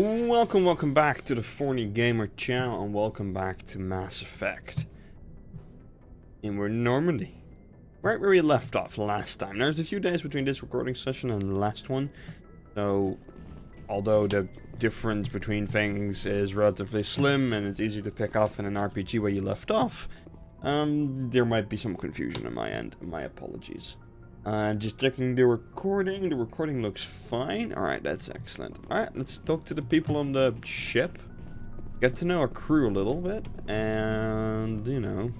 Welcome back to the Thorny Gamer channel, and welcome back to Mass Effect. And we're in Normandy, right where we left off last time. There's a few days between this recording session and the last one, so although the difference between things is relatively slim and it's easy to pick off in an RPG where you left off, there might be some confusion on my end. My apologies. Just checking the recording. The recording looks fine. Alright, that's excellent. Alright, let's talk to the people on the ship. Get to know our crew a little bit. And, you know,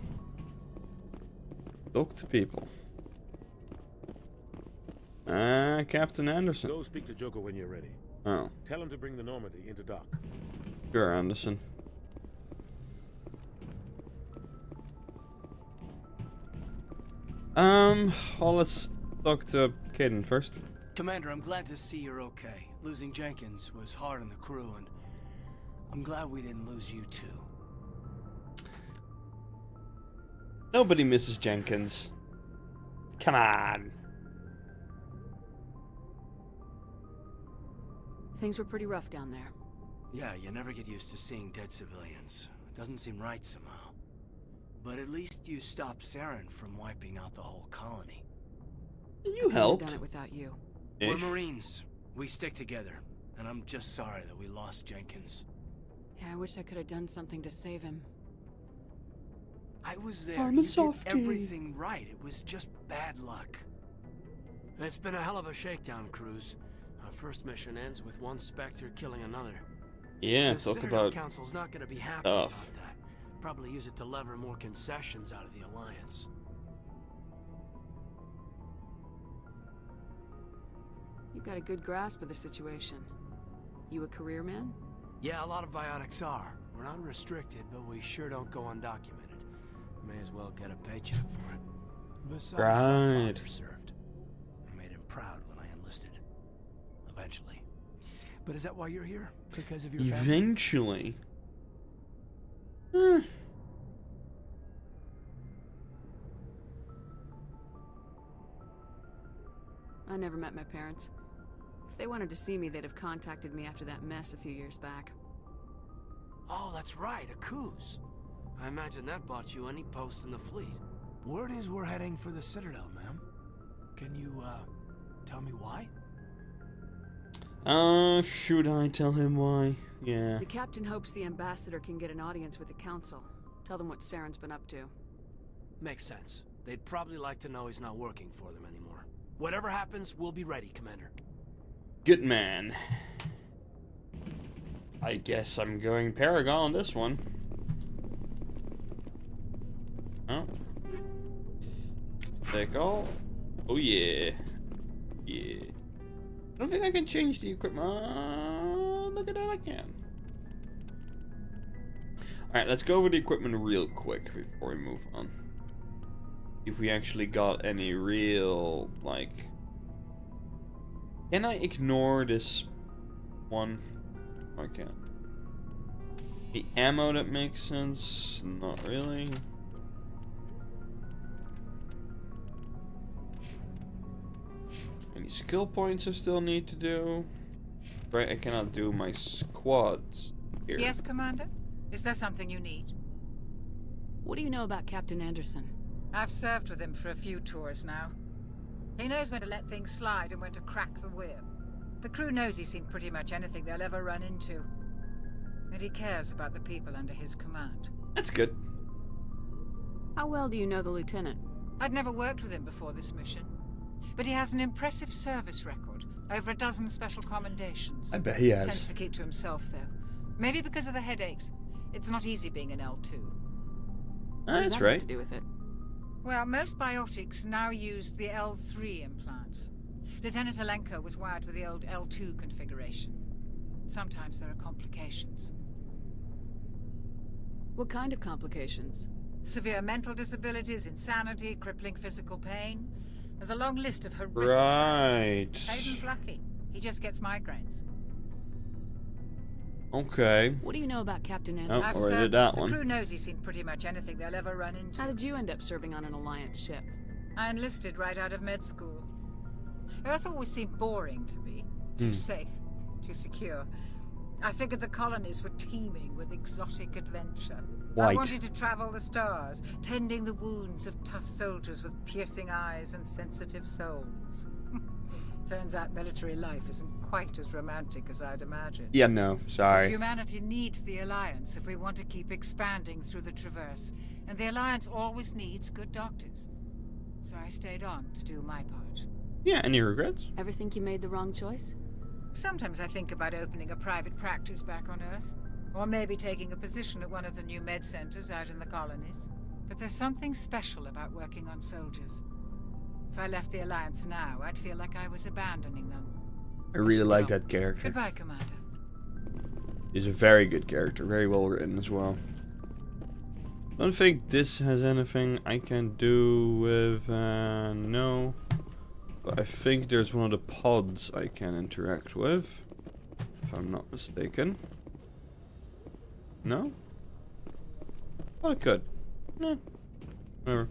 talk to people. Captain Anderson. Go speak to Joko when you're ready. Oh. Tell him to bring the Normandy into dock. Sure, Anderson. Well, let's talk to Caden first. Commander, I'm glad to see you're okay. Losing Jenkins was hard on the crew, and I'm glad we didn't lose you too. Nobody misses Jenkins. Come on. Things were pretty rough down there. Yeah, you never get used to seeing dead civilians. It doesn't seem right somehow. But at least you stopped Saren from wiping out the whole colony. You helped. Done it without you. We're Marines. We stick together. And I'm just sorry that we lost Jenkins. Yeah, I wish I could have done something to save him. I was there. I'm a You did softie. everything right. It was just bad luck. It's been a hell of a shakedown cruise. Our first mission ends with one Spectre killing another. Yeah, The talk Citadel about Council's not going to be happy stuff. about that. Probably use it to lever more concessions out of the Alliance. You've got a good grasp of the situation. You a career man? Yeah, a lot of biotics are. We're not restricted, but we sure don't go undocumented. May as well get a paycheck for it. Besides, my Right. father served. I made him proud when I enlisted. Eventually. But is that why you're here? Because of your family? eventually. I never met my parents. If they wanted to see me, they'd have contacted me after that mess a few years back. Oh, that's right, a cruise. I imagine that bought you any post in the fleet. Word is we're heading for the Citadel, ma'am. Can you, tell me why? Should I tell him why? Yeah. The captain hopes the ambassador can get an audience with the council. Tell them what Saren's been up to. Makes sense. They'd probably like to know he's not working for them anymore. Whatever happens, we'll be ready, Commander. Good man. I guess I'm going Paragon on this one. Oh. Take all. Oh yeah. Yeah. I don't think I can change the equipment. Look at that, I can. Alright, let's go over the equipment real quick before we move on. If we actually got any real, like... Can I ignore this one? I can't. The ammo, that makes sense. Not really. Any skill points I still need to do? Right, I cannot do my squads here. Yes, Commander? Is there something you need? What do you know about Captain Anderson? I've served with him for a few tours now. He knows when to let things slide and when to crack the whip. The crew knows he's seen pretty much anything they'll ever run into. And he cares about the people under his command. That's good. How well do you know the lieutenant? I'd never worked with him before this mission. But he has an impressive service record. Over a dozen special commendations. I bet he has. Tends to keep to himself, though. Maybe because of the headaches. It's not easy being an L2. What does That's that right. have to do with it? Well, most biotics now use the L3 implants. Lieutenant Alenko was wired with the old L2 configuration. Sometimes there are complications. What kind of complications? Severe mental disabilities, insanity, crippling physical pain. There's a long list of horrific Right. side effects. Hayden's lucky. He just gets migraines. Okay. What do you know about Captain Oh, Anderson? I've already served- did that the one. crew knows he's seen pretty much anything they'll ever run into. How did you end up serving on an Alliance ship? I enlisted right out of med school. Earth always seemed boring to me. Too safe, too secure. I figured the colonies were teeming with exotic adventure. I White. wanted to travel the stars, tending the wounds of tough soldiers with piercing eyes and sensitive souls. Turns out military life isn't quite as romantic as I'd imagined. Yeah, no, sorry. Humanity needs the Alliance if we want to keep expanding through the Traverse, and the Alliance always needs good doctors. So I stayed on to do my part. Yeah, any regrets? Ever think you made the wrong choice? Sometimes I think about opening a private practice back on Earth, or maybe taking a position at one of the new med centers out in the colonies. But there's something special about working on soldiers. If I left the Alliance now, I'd feel like I was abandoning them. I really like that character. Goodbye, Commander. He's a very good character, very well written as well. Don't think this has anything I can do with, no. But I think there's one of the pods I can interact with, if I'm not mistaken. No? Oh, I could. No. Whatever.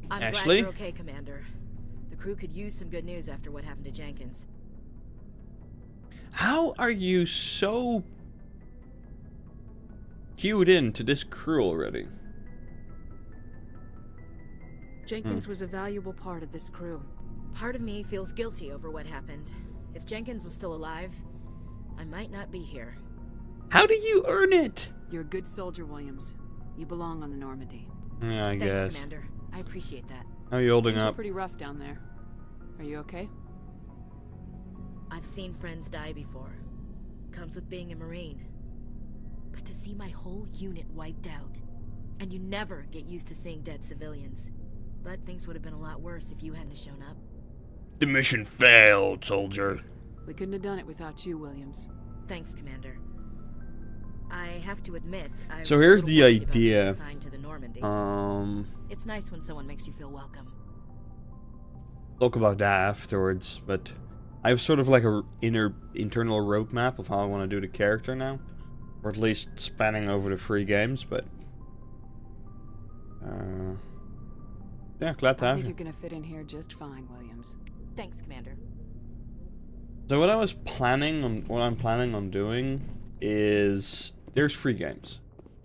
I'm Ashley? glad you're okay, Commander. The crew could use some good news after what happened to Jenkins. How are you so cued in to this crew already? Jenkins was a valuable part of this crew. Part of me feels guilty over what happened. If Jenkins was still alive, I might not be here. How do you earn it? You're a good soldier, Williams. You belong on the Normandy. Yeah, I Thanks, guess. Commander. I appreciate that. How are you holding Things are up? pretty rough down there. Are you okay? I've seen friends die before. Comes with being a Marine. But to see my whole unit wiped out, and you never get used to seeing dead civilians. But things would have been a lot worse if you hadn't shown up. The mission failed, soldier. We couldn't have done it without you, Williams. Thanks, Commander. I have to admit, I So was a here's little the worried about being idea. assigned to the Normandy. It's nice when someone makes you feel welcome. Talk about that afterwards, but I have sort of like a internal roadmap of how I want to do the character now, or at least spanning over the 3 games. But yeah, glad to I have think you. you're gonna fit in here just fine, Williams. Thanks, Commander. So what I'm planning on doing is there's 3 games,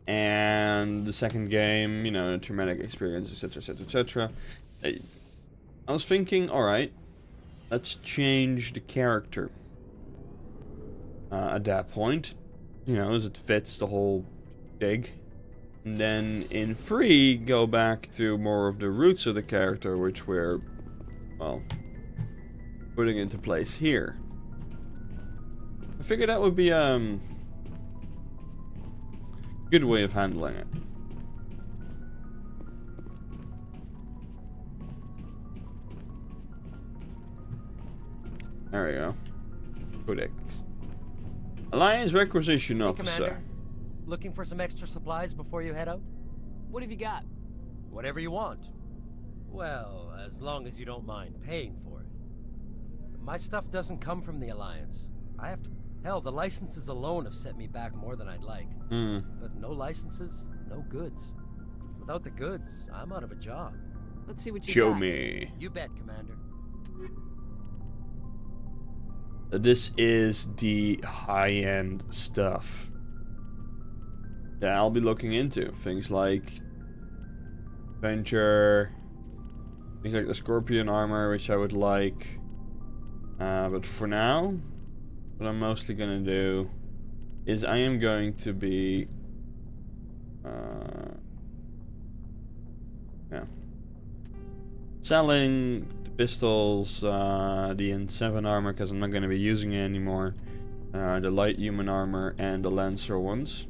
and the second game, you know, a traumatic experience, etc., etc., etc. I was thinking, all right, let's change the character. At that point, you know, as it fits the whole gig. And then in 3, go back to more of the roots of the character, which we're, well, putting into place here. I figured that would be good way of handling it. There we go. Codex. Alliance Requisition Hey, Officer. Commander. Looking for some extra supplies before you head out? What have you got? Whatever you want. Well, as long as you don't mind paying for it. My stuff doesn't come from the Alliance. I have to... Hell, the licenses alone have set me back more than I'd like. But no licenses, no goods. Without the goods, I'm out of a job. Let's see what you Show got. me. You bet, Commander. This is the high-end stuff that I'll be looking into. Things like Venture, things like the Scorpion armor, which I would like. But for now, what I'm mostly gonna do is I am going to be selling the pistols, the N7 armor, because I'm not going to be using it anymore, the light human armor, and the Lancer ones.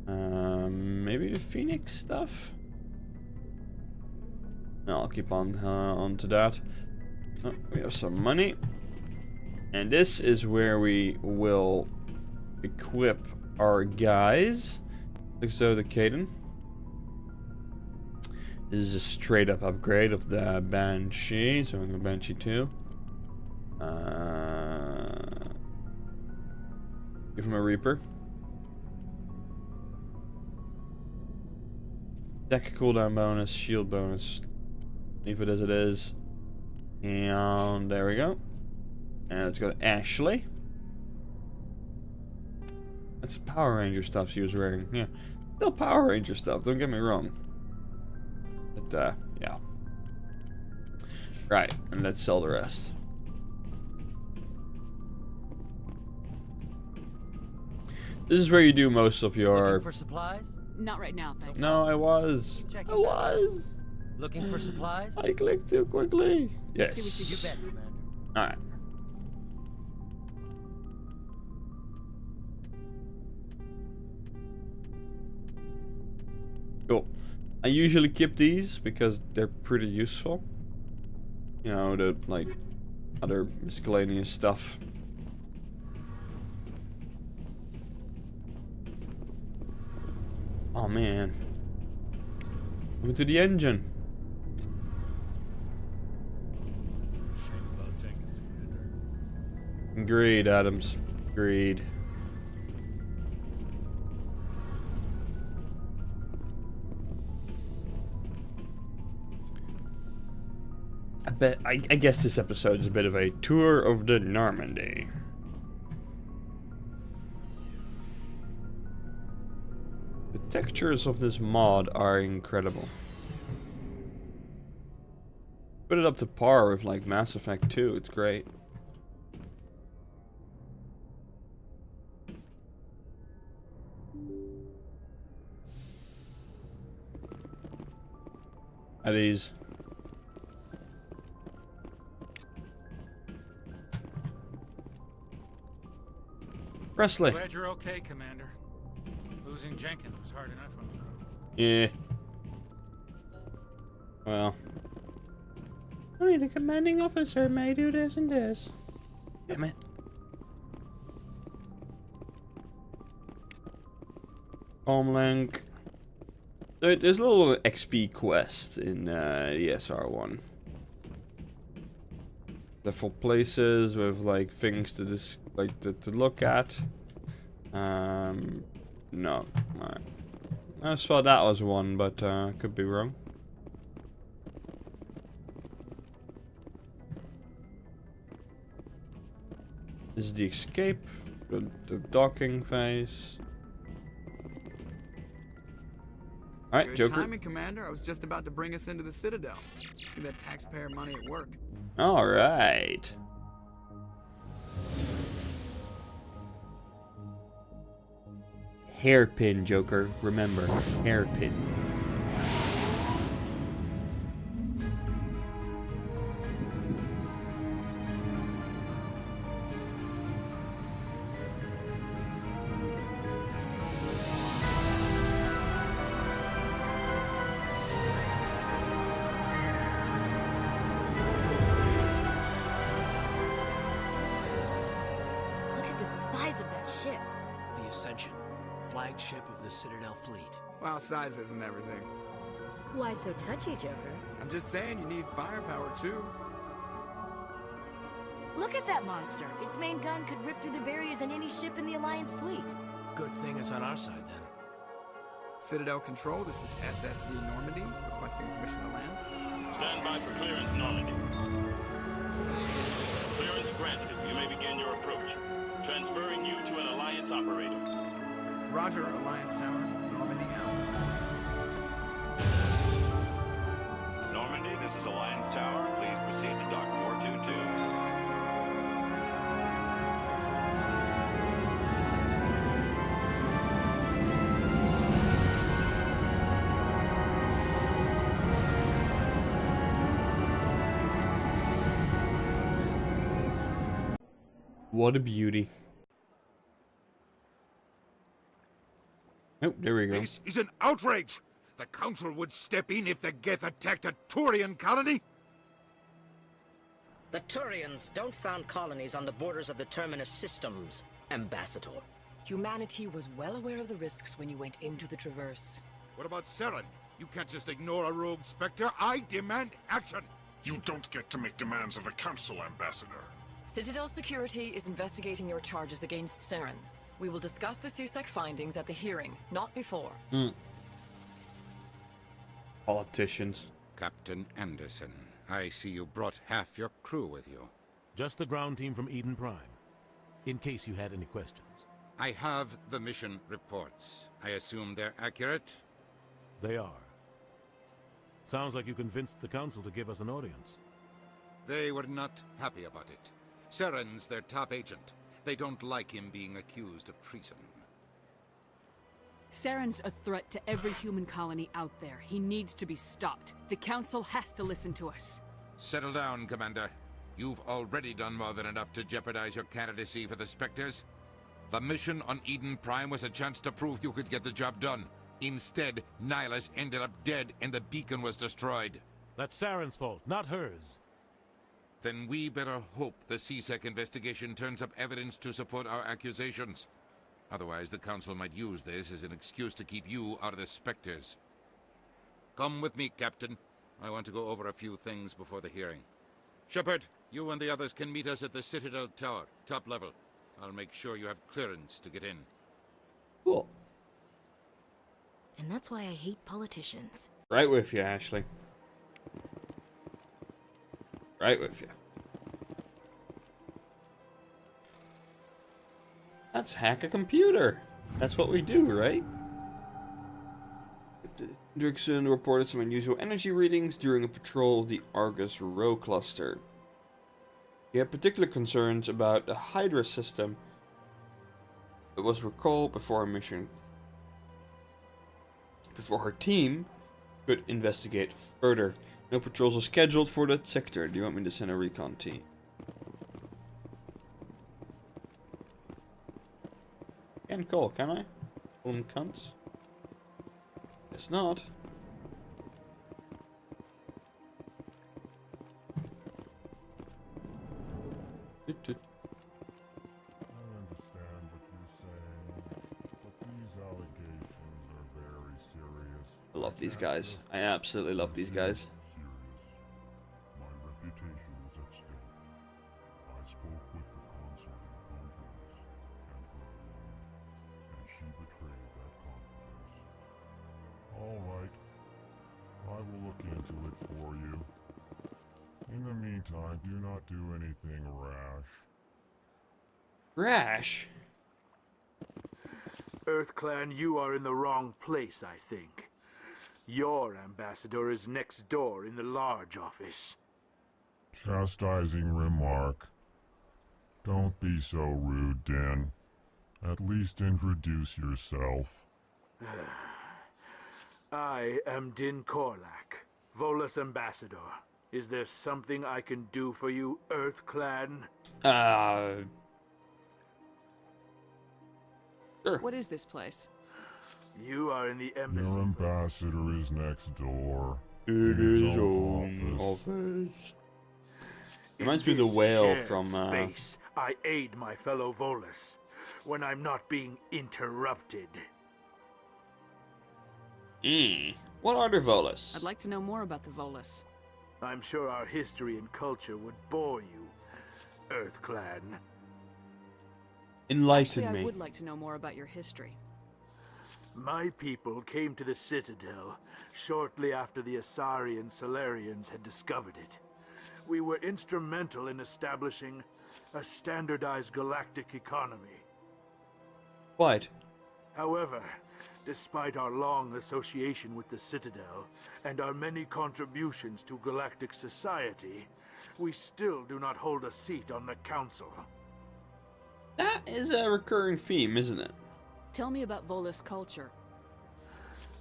Maybe the Phoenix stuff? No, I'll keep on to that. Oh, we have some money. And this is where we will equip our guys. Like so, the Caden. This is a straight up upgrade of the Banshee, so I'm going to Banshee 2. Give him a Reaper. Deck cooldown bonus, shield bonus. Leave it as it is. And there we go. And let's go to Ashley. That's Power Ranger stuff she was wearing. Yeah. Still Power Ranger stuff, don't get me wrong. But, yeah. Right, and let's sell the rest. This is where you do most of your... Looking for supplies? Not right now, thanks. No, I was. Check I it out. was. Looking for supplies? I clicked too quickly. Yes. see what You bet, Commander. Alright. Cool. I usually keep these because they're pretty useful. You know, the like other miscellaneous stuff. Oh man. Go to the engine. Shame about Jenkins, Commander. Agreed, Adams. Agreed. I guess this episode is a bit of a tour of the Normandy. The textures of this mod are incredible. Put it up to par with like Mass Effect 2, it's great. Are these? Presley. Glad you're okay, Commander. Losing Jenkins was hard enough on the road. Yeah. Well. Only the commanding officer may do this and this. Damn it. Homelink. There's a little XP quest in the SR1. They're for places with like things to to look at. No. Alright. I just thought that was one, but could be wrong. This is the escape, the docking phase. Alright, Good Joker. timing, Commander. I was just about to bring us into the Citadel. See that taxpayer money at work. Alright. Hairpin, Joker. Remember, hairpin. Look at the size of that ship. The Ascension, flagship of the Citadel fleet. Well, size isn't everything. Why so touchy, Joker? I'm just saying you need firepower too. Look at that monster. Its main gun could rip through the barriers in any ship in the Alliance fleet. Good thing it's on our side then. Citadel Control, this is SSV Normandy, requesting permission to land. Stand by for clearance, Normandy. Clearance granted. You may begin your approach. Transferring you to an Alliance operator. Roger, Alliance Tower, Normandy out. Normandy, this is Alliance Tower. Please proceed to Dock 422. What a beauty. Oh, there we go. This is an outrage! The Council would step in if the Geth attacked a Turian colony? The Turians don't found colonies on the borders of the Terminus systems, Ambassador. Humanity was well aware of the risks when you went into the Traverse. What about Saren? You can't just ignore a rogue Spectre. I demand action! You don't get to make demands of the Council, Ambassador. Citadel Security is investigating your charges against Saren. We will discuss the CSEC findings at the hearing, not before. Politicians. Captain Anderson, I see you brought half your crew with you. Just the ground team from Eden Prime, in case you had any questions. I have the mission reports. I assume they're accurate? They are. Sounds like you convinced the Council to give us an audience. They were not happy about it. Saren's their top agent. They don't like him being accused of treason. Saren's a threat to every human colony out there. He needs to be stopped. The Council has to listen to us. Settle down, Commander. You've already done more than enough to jeopardize your candidacy for the Spectres. The mission on Eden Prime was a chance to prove you could get the job done. Instead, Nihilus ended up dead and the beacon was destroyed. That's Saren's fault, not hers. Then we better hope the CSEC investigation turns up evidence to support our accusations. Otherwise, the Council might use this as an excuse to keep you out of the Spectres. Come with me, Captain. I want to go over a few things before the hearing. Sheppard, you and the others can meet us at the Citadel Tower, top level. I'll make sure you have clearance to get in. Cool. And that's why I hate politicians. Right with you, Ashley. Right with you. Let's hack a computer. That's what we do, right? Hendrickson reported some unusual energy readings during a patrol of the Argus Rho cluster. He had particular concerns about the Hydra system. It was recalled before her mission. Before her team could investigate further. No patrols are scheduled for that sector. Do you want me to send a recon team? Can't call, can I? Call them cunts? Guess not. I love these guys. I absolutely love these guys. My reputation is at stake. I spoke with the consort in confidence, and her alone, and she betrayed that confidence. All right. I will look into it for you. In the meantime, do not do anything rash. Rash? EarthClan, you are in the wrong place, I think. Your ambassador is next door in the large office. Chastising remark. Don't be so rude, Den. At least introduce yourself. I am Din Korlak, Volus ambassador. Is there something I can do for you, EarthClan? Sure. What is this place? You are in the embassy. Your ambassador is next door. It is own office. Reminds me of the whale from space. I aid my fellow Volus when I'm not being interrupted. What are the Volus? I'd like to know more about the Volus. I'm sure our history and culture would bore you, EarthClan. Enlighten Actually, me. I would like to know more about your history. My people came to the Citadel shortly after the Asari Solarians had discovered it. We were instrumental in establishing a standardized galactic economy. What? However, despite our long association with the Citadel and our many contributions to galactic society, we still do not hold a seat on the Council. That is a recurring theme, isn't it? Tell me about Volus culture.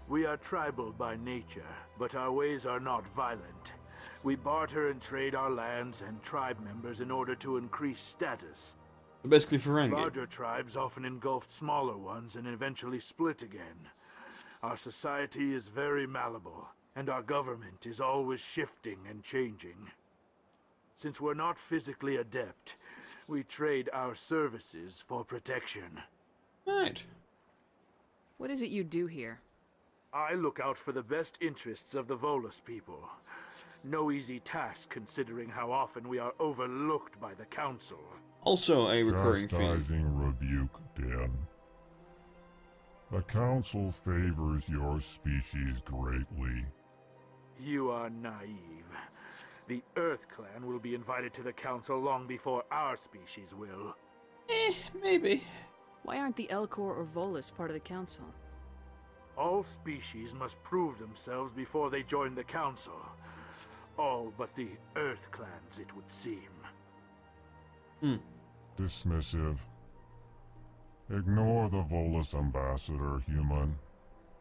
We are tribal by nature, but our ways are not violent. We barter and trade our lands and tribe members in order to increase status. Basically Ferengi. Larger tribes often engulf smaller ones and eventually split again. Our society is very malleable, and our government is always shifting and changing. Since we're not physically adept, we trade our services for protection. Right. What is it you do here? I look out for the best interests of the Volus people. No easy task considering how often we are overlooked by the Council. Also a recurring theme. Chastising rebuke, Den. The Council favors your species greatly. You are naive. The Earth Clan will be invited to the Council long before our species will. Maybe. Why aren't the Elcor or Volus part of the council? All species must prove themselves before they join the Council. All but the Earth Clans, it would seem. Dismissive. Ignore the Volus ambassador, human.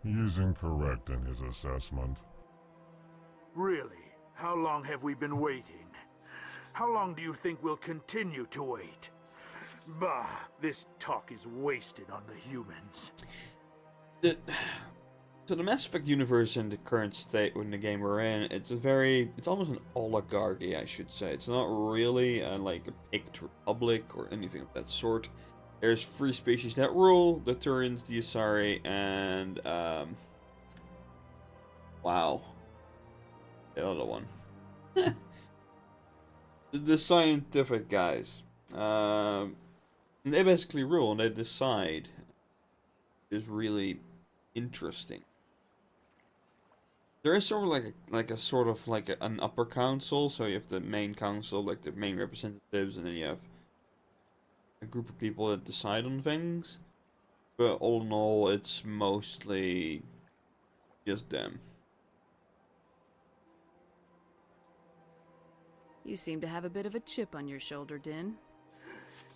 He is incorrect in his assessment. Really? How long have we been waiting? How long do you think we'll continue to wait? Bah, this talk is wasted on the humans. So the Mass Effect universe in the current state in the game we're in, it's almost an oligarchy, I should say. It's not really like a picked republic or anything of that sort. There's 3 species that rule: the Turians, the Asari, and wow, the other one. the scientific guys. They basically rule and they decide. Is really interesting. There is sort of like an upper council, so you have the main council, like the main representatives, and then you have a group of people that decide on things. But all in all, it's mostly just them. You seem to have a bit of a chip on your shoulder, Din.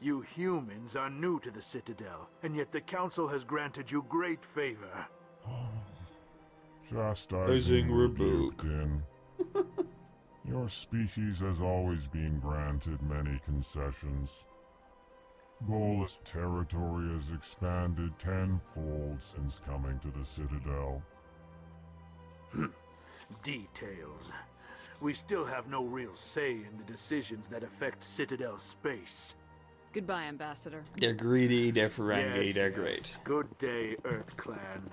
You humans are new to the Citadel, and yet the Council has granted you great favor. Chastising rebuke, Din. Your species has always been granted many concessions. Volus territory has expanded tenfold since coming to the Citadel. Details. We still have no real say in the decisions that affect Citadel space. Goodbye, Ambassador. They're greedy, they're Ferengi, Yes, they're yes. great. Good day, Earth Clan.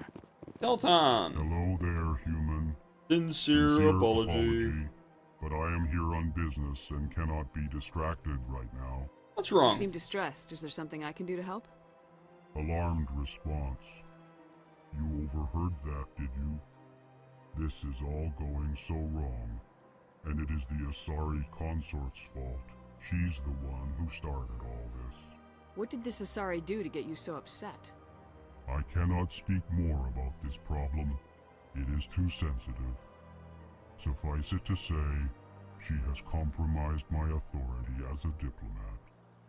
Delton! Hello there, human. Sincere apology. But I am here on business and cannot be distracted right now. What's wrong? You seem distressed. Is there something I can do to help? Alarmed response. You overheard that, did you? This is all going so wrong. And it is the Asari consort's fault. She's the one who started all this. What did this Asari do to get you so upset? I cannot speak more about this problem. It is too sensitive. Suffice it to say, she has compromised my authority as a diplomat.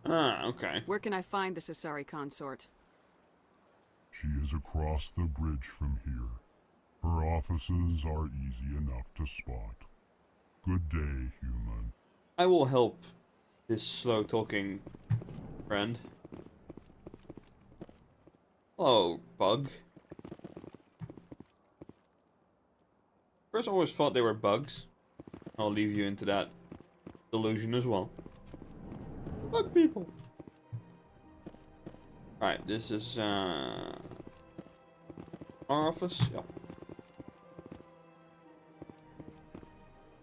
Ah, okay. Where can I find this Asari consort? She is across the bridge from here. Her offices are easy enough to spot. Good day, human. I will help this slow-talking friend. Hello, bug. First, I always thought they were bugs. I'll leave you into that delusion as well. Bug people. Right, this is our office. Yep.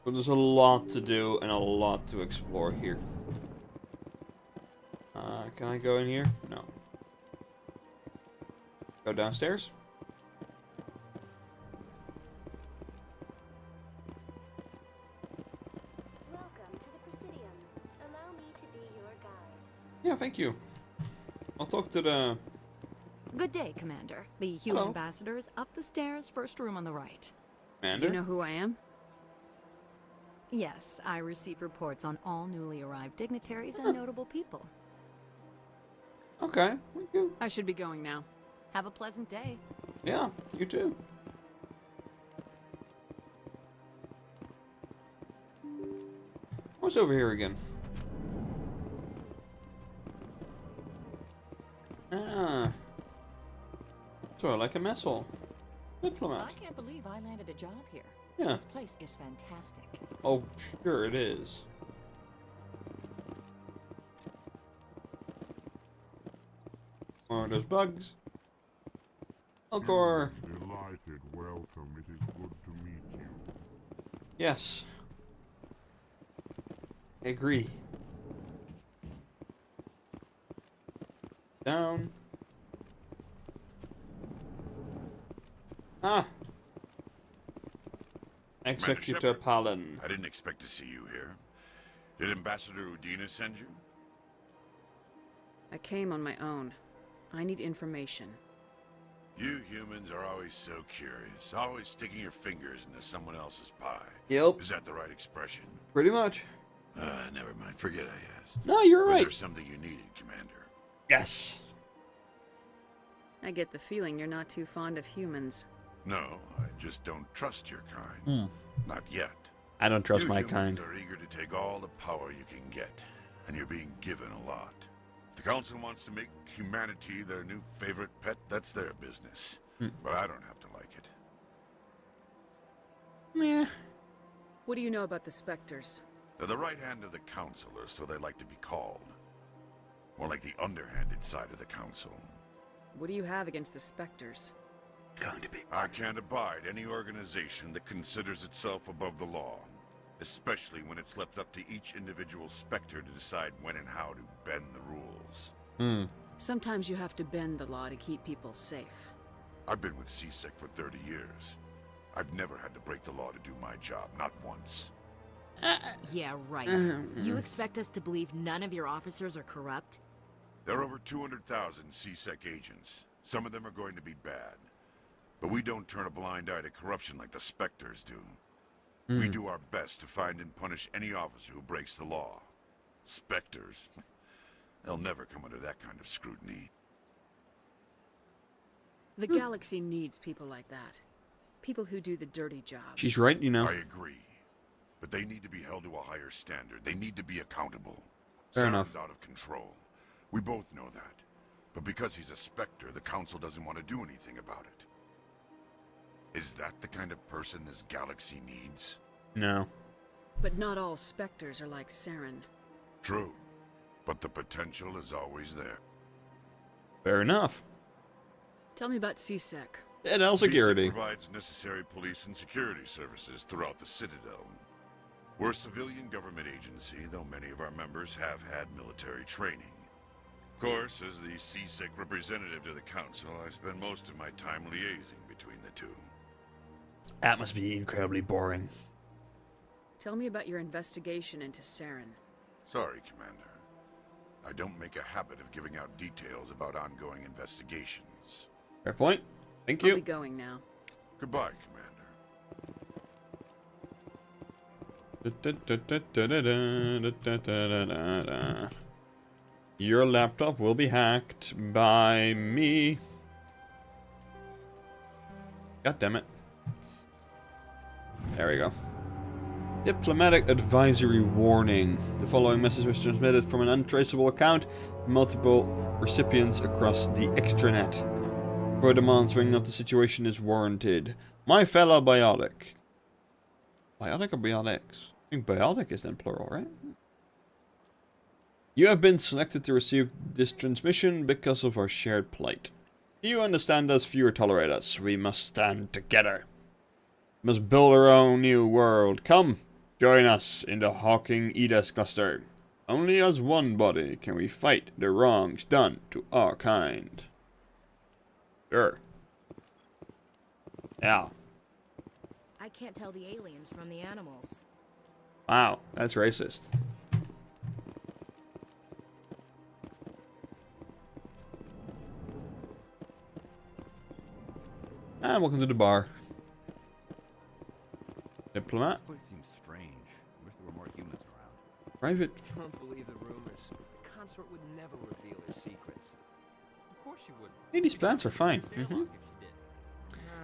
So there's a lot to do and a lot to explore here. Can I go in here? No. Go downstairs? Welcome to the Presidium. Allow me to be your guide. Yeah, thank you. I'll talk to the... Good day, Commander. The human Hello. ambassador's up the stairs, first room on the right. Commander? You know who I am? Yes, I receive reports on all newly arrived dignitaries and notable people. Okay, thank you. I should be going now. Have a pleasant day. Yeah, you too. What's over here again? Ah. Sort of like a mess hall. Diplomat. I can't believe I landed a job here. Yeah. This place is fantastic. Oh, sure it is. One of those bugs. Elcor. Delighted welcome. It is good to meet you. Yes. I agree. Down. Ah. Executor Sheppard, Palin. I didn't expect to see you here. Did Ambassador Udina send you? I came on my own. I need information. You humans are always so curious, always sticking your fingers into someone else's pie. Yep. Is that the right expression? Pretty much. Never mind. Forget I asked. No, you're right. Was there something you needed, Commander? Yes. I get the feeling you're not too fond of humans. No, I just don't trust your kind. Not yet. I don't trust you my humans kind. are eager to take all the power you can get, and you're being given a lot. If the Council wants to make humanity their new favorite pet, that's their business. But I don't have to like it. Yeah. What do you know about the Spectres? They're the right hand of the Council, or so they like to be called. More like the underhanded side of the Council. What do you have against the Spectres? Going to be. I can't abide any organization that considers itself above the law, especially when it's left up to each individual Spectre to decide when and how to bend the rules. Sometimes you have to bend the law to keep people safe. I've been with CSEC for 30 years. I've never had to break the law to do my job, not once. Yeah, right. You expect us to believe none of your officers are corrupt? There are over 200,000 CSEC agents. Some of them are going to be bad. But we don't turn a blind eye to corruption like the Spectres do. We do our best to find and punish any officer who breaks the law. Spectres? They'll never come under that kind of scrutiny. The galaxy needs people like that. People who do the dirty jobs. She's right, you know. I agree. But they need to be held to a higher standard. They need to be accountable. Fair enough. Sarah's out of control. We both know that. But because he's a Spectre, the Council doesn't want to do anything about it. Is that the kind of person this galaxy needs? No. But not all Spectres are like Saren. True. But the potential is always there. Fair enough. Tell me about CSEC. CSEC security. Provides necessary police and security services throughout the Citadel. We're a civilian government agency, though many of our members have had military training. Of course, as the CSEC representative to the Council, I spend most of my time liaising between the two. That must be incredibly boring. Tell me about your investigation into Saren. Sorry, Commander. I don't make a habit of giving out details about ongoing investigations. Fair point. Thank I'll you. be going now. Goodbye, Commander. Your laptop will be hacked by me. God damn it. There we go. Diplomatic advisory warning. The following message was transmitted from an untraceable account to multiple recipients across the extranet. Further monitoring of the situation is warranted. My fellow biotic. Biotic or biotics? I think biotic is then plural, right? You have been selected to receive this transmission because of our shared plight. You understand us, few tolerate us. We must stand together. We must build our own new world. Come, join us in the Hawking Edis cluster. Only as one body can we fight the wrongs done to our kind. Sure. Yeah. I can't tell the aliens from the animals. Wow, that's racist. And welcome to the bar. Diplomat. This place seems strange. I wish there were more humans around. Private. Don't believe the rumors. The consort would never reveal her secrets. Of course you wouldn't. Hey, these plants are fine.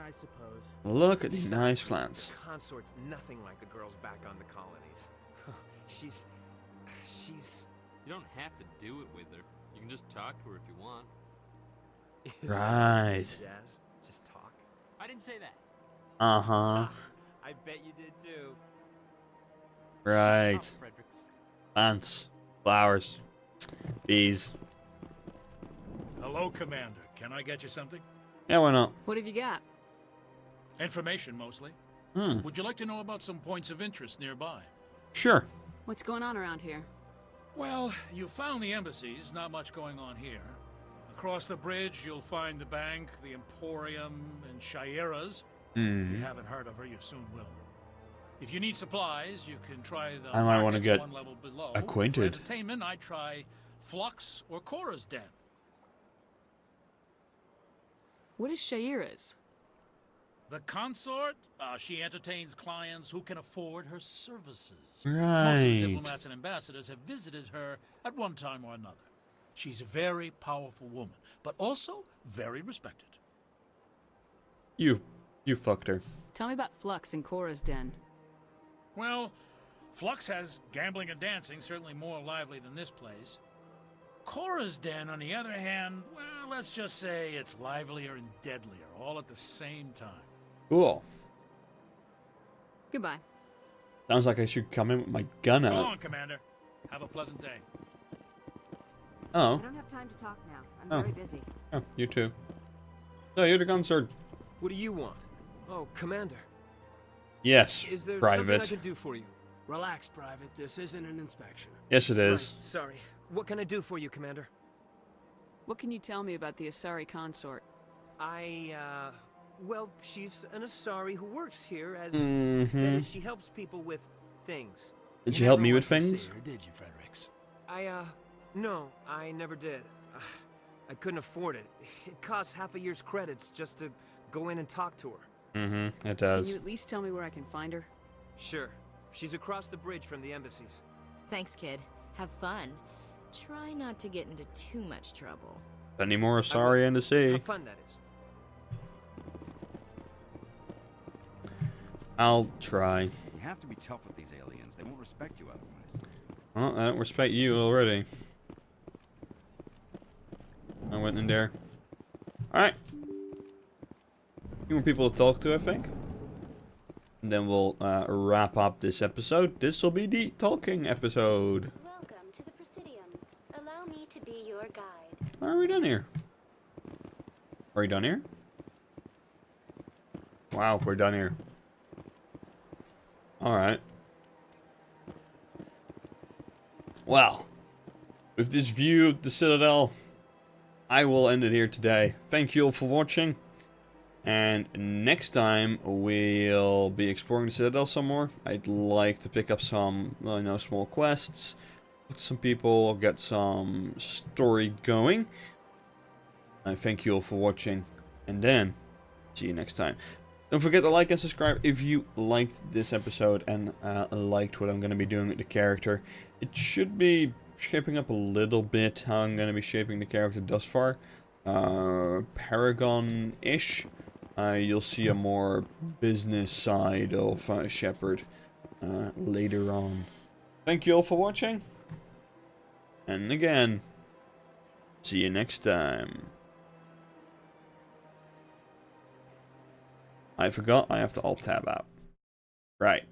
I suppose. Look at these Besides, nice plants. The consort's nothing like the girls back on the colonies. she's... You don't have to do it with her. You can just talk to her if you want. Is Right. Jazz? Just talk? I didn't say that. Uh-huh. I bet you did too. Right. Shut up, Fredericks. Plants. Flowers. Bees. Hello, Commander. Can I get you something? Yeah, why not? What have you got? Information, mostly. Would you like to know about some points of interest nearby? Sure. What's going on around here? Well, you found the embassies. Not much going on here. Across the bridge, you'll find the bank, the Emporium, and Shayera's. If you haven't heard of her, you soon will. If you need supplies, you can try the I might want to markets get one level below. acquainted. For entertainment, I try Flux or Cora's Den. What is Shaira's? The consort, she entertains clients who can afford her services. Most of Right. the diplomats and ambassadors have visited her at one time or another. She's a very powerful woman, but also very respected. You fucked her. Tell me about Flux and Cora's Den. Well, Flux has gambling and dancing, certainly more lively than this place. Cora's Den, on the other hand, well, let's just say it's livelier and deadlier, all at the same time. Cool. Goodbye. Sounds like I should come in with my gun So out. long, Commander. Have a pleasant day. Oh. I don't have time to talk now. I'm Oh. very busy. Oh, you too. So you're the consort. What do you want? Oh, Commander. Yes, Is there Private. something I can do for you? Relax, Private. This isn't an inspection. Yes, it is. Right, sorry. What can I do for you, Commander? What can you tell me about the Asari consort? Well, she's an Asari who works here as... Mhm. she helps people with things. Did she help me with went to things? see her, did you, Fredericks? No, I never did. I couldn't afford it. It costs half a year's credits just to go in and talk to her. Mm-hmm, it Can does. you at least tell me where I can find her? Sure. She's across the bridge from the embassies. Thanks, kid. Have fun. Try not to get into too much trouble. Plenty more sorry in the sea. Have fun, that is. I'll try. You have to be tough with these aliens. They won't respect you otherwise. Well, I don't respect you already. I went in there. Alright. Few more people to talk to, I think. And then we'll wrap up this episode. This will be the talking episode. Welcome to the Presidium. Allow me to be your guide. Are we done here? Are we done here? Wow, we're done here. Alright. Well, with this view of the Citadel, I will end it here today. Thank you all for watching. And next time we'll be exploring the Citadel some more. I'd like to pick up some, small quests. Talk to some people, get some story going. I thank you all for watching. And then, see you next time. Don't forget to like and subscribe if you liked this episode and liked what I'm going to be doing with the character. It should be shaping up a little bit how I'm going to be shaping the character thus far. Paragon-ish. You'll see a more business side of Sheppard later on. Thank you all for watching. And again, see you next time. I forgot I have to alt-tab out. Right.